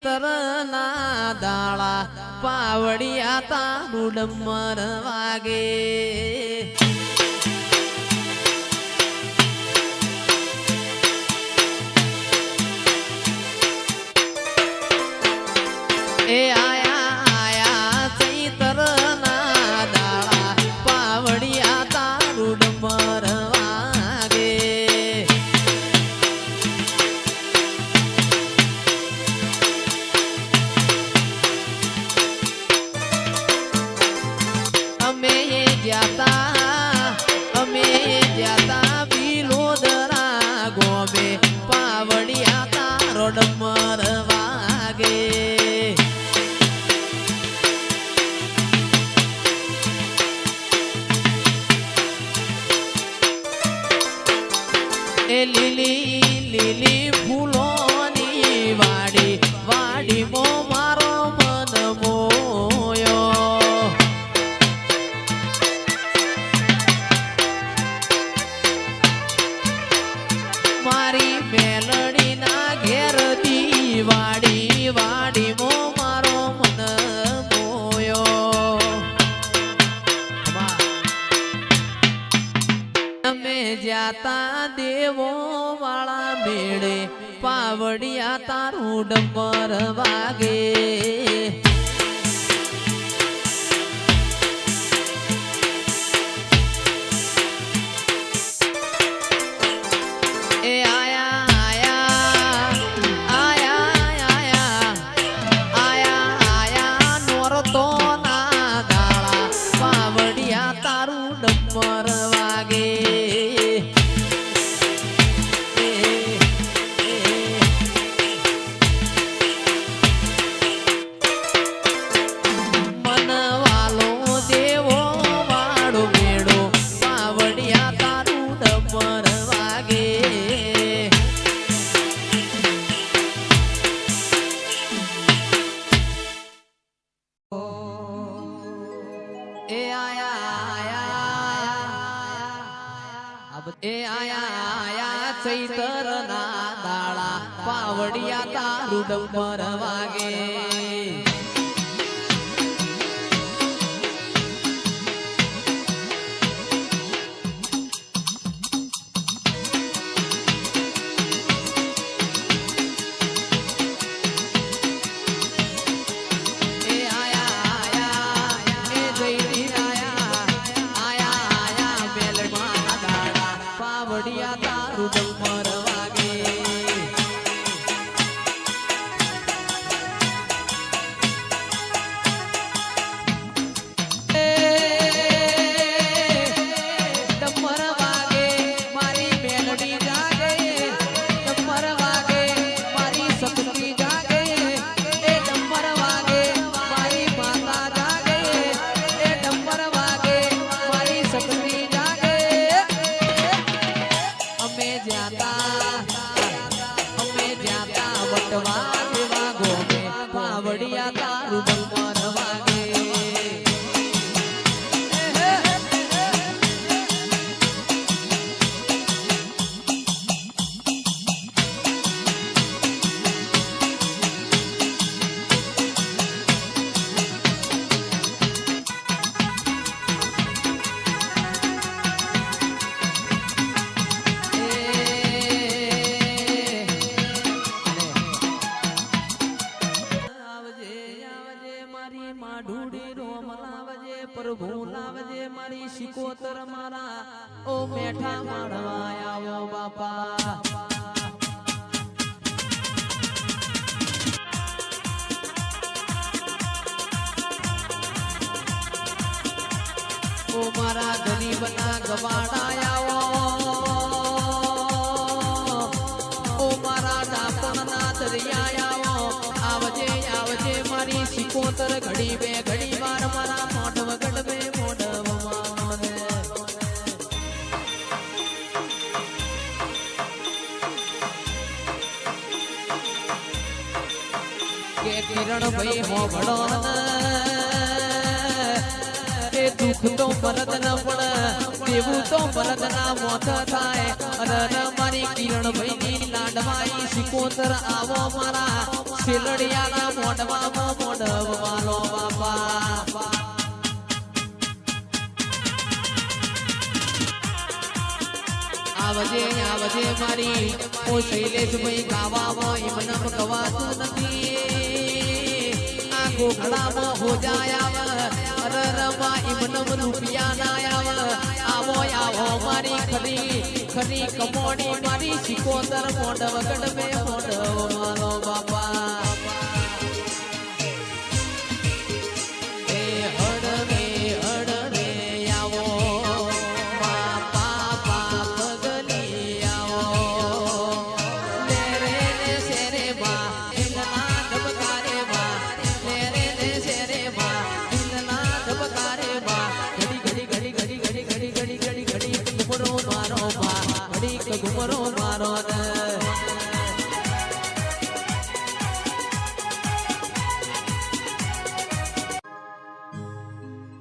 તરના દાળા પાવડિયા તારું ડમર વાગે એ આયા આયા ચૈતરના દાળા પાવડિયા તારું ડમર વાગે અમે જાતા બિલોદરા ગોબે પાવડિયા તારો ડમર વાગે એ લીલી લીલી ફૂલોની વાડી વાડી મો મારો મન મોયો મારી મેલડી ના ઘેર વાડી વાડી મો મારો મન મોયો અમે જાતા દેવો વાળા મેળે પાવડિયા તારું ડમર વાગે એ આયા આયા આયા આયા આયા આયા નોરતો ના દાળા પાવડિયા તારું ડમર વાગે એ આયા આયા ચૈતરના દાળા પાવડિયા તારું ડમર વાગે પાવડિયા તારું ડમર વાગે ડમર વાગે મારી મેલડી જાગે ડમર વાગે મારી શક્તિ જાગે એ ડમર વાગે મારી માતા જાગે એ ડમર વાગે મારી શક્તિ જાગે અમે જાતા વટવા દેવા ગોમે પાવડિયા તારું ડમર વાગે પ્રભુ લાવજે મારી શિકોતર મારા ઓ મેઠા માળવા આવો બાપા ઓ મારા ગરીબના ગવાડા આવો ઓ મારા ડાપણના દરિયા આવો આવજે આવજે મારી શિકોતર ઘડી બે ઘડી વાર મારા મોઢ વગડ બે મોઢ કે કિરણ ભાઈ હો ભણો એ દુઃખ તો મરદ ન પણ દેવું તો મરદ ના મોત થાય અને મારી કિરણ ભાઈ ની લાડવાઈ શિકોતર આવો મારા શિલડિયાના મોઢવામાં મોઢવાલો બાપા આવજે આવજે મારી ઓ શૈલેષભાઈ ગાવામાં એમનમ ગવાતું નથી આ ગોખડામાં હો જાય અરરમાં એમનમ રૂપિયા ના આવો આવો મારી ખરી ખરી કમોડી મારી સિકોતર મોઢવ ગઢ મે મોઢવ મારો બાપા घुमरो मारो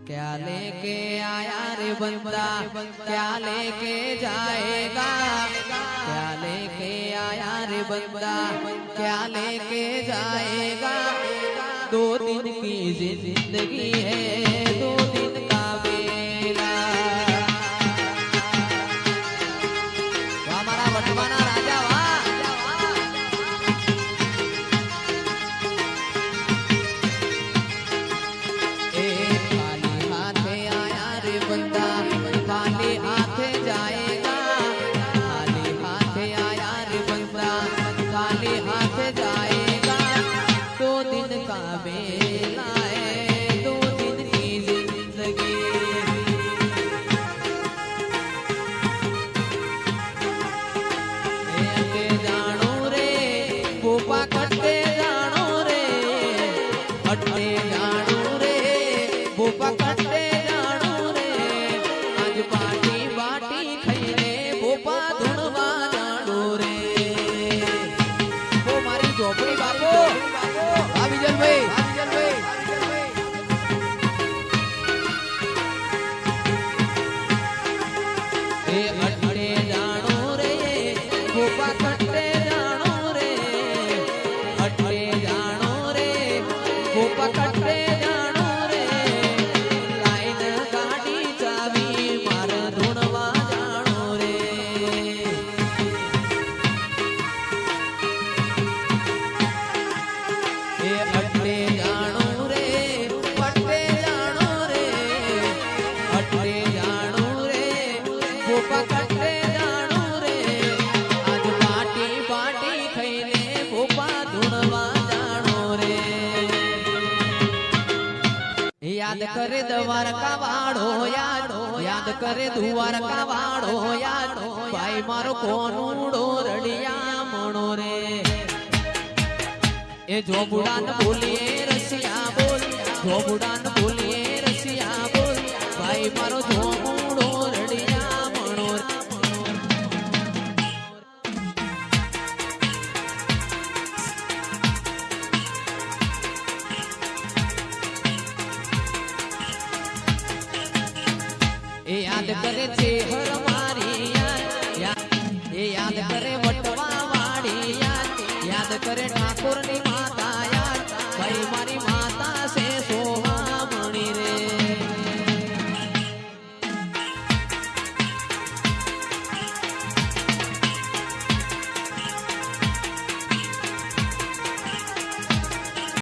क्या लेके आया रे बंदा क्या लेके जाएगा क्या लेके आया रे बंदा क्या लेके जाएगा 2 दिन की जिंदगी है 2 दिन का बेला वटवाना राजा वाह ए खाली हाथे आया रे बंदा खाली हाथे जाएगा खाली हाथे आया रे बंदा खाली हाथे जाएगा 2 दिन का बेला है 2 दिन की जिंदगी कट्टे जानो रे भूपा कट्टे जानो रे आज बाटी बाटी खैरे भूपा धुणवा जानो रे वो मारी झोपड़ी बापू विजल भाई ए अट्टे जानो रे भूपा कट्टे पकड़ते जानो रे लाइन गाड़ी चावी मार ढूंढवा जानो रे ये अट्टे जानो रे पट्टे जानो रे अट्टे जानो रे वो पकड़ते जानो रे आज बाटी बाटी खैले भूपा ढूंढवा याद करे द्वारका वाड़ो याद करे द्वारका वाड़ो याद भाई मारो कोनूड़ो रड़िया मणो रे ए जो बुड़ान बोलिए रसिया बोल जो बुड़ान बोलिए रसिया बोल भाई मारो जो मूड़ो रड़िया मणो याद करे छे हर